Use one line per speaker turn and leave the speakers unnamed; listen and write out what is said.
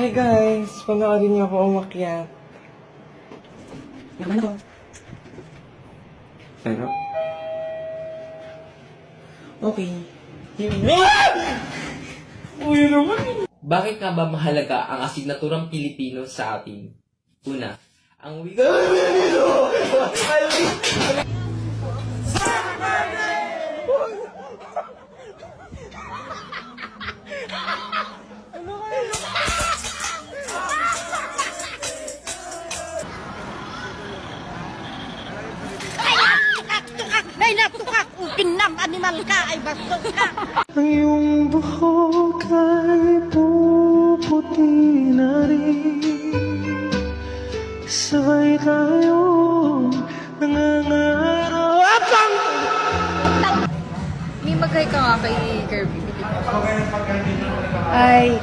Hi guys! Panoorin niyo ako umakyat. Pero? Okay. Here we go! Uy naman!
Bakit nga ba mahalaga ang asignaturang Pilipino sa atin? Una, ang wika...
Nay natukak, ukinam, animal ka, ay basto ka.
Ang iyong buhok ay puputi na rin. Sabay tayong nangangaraw. Apang!
May mag-hi ka nga kay Kirby.
Ay!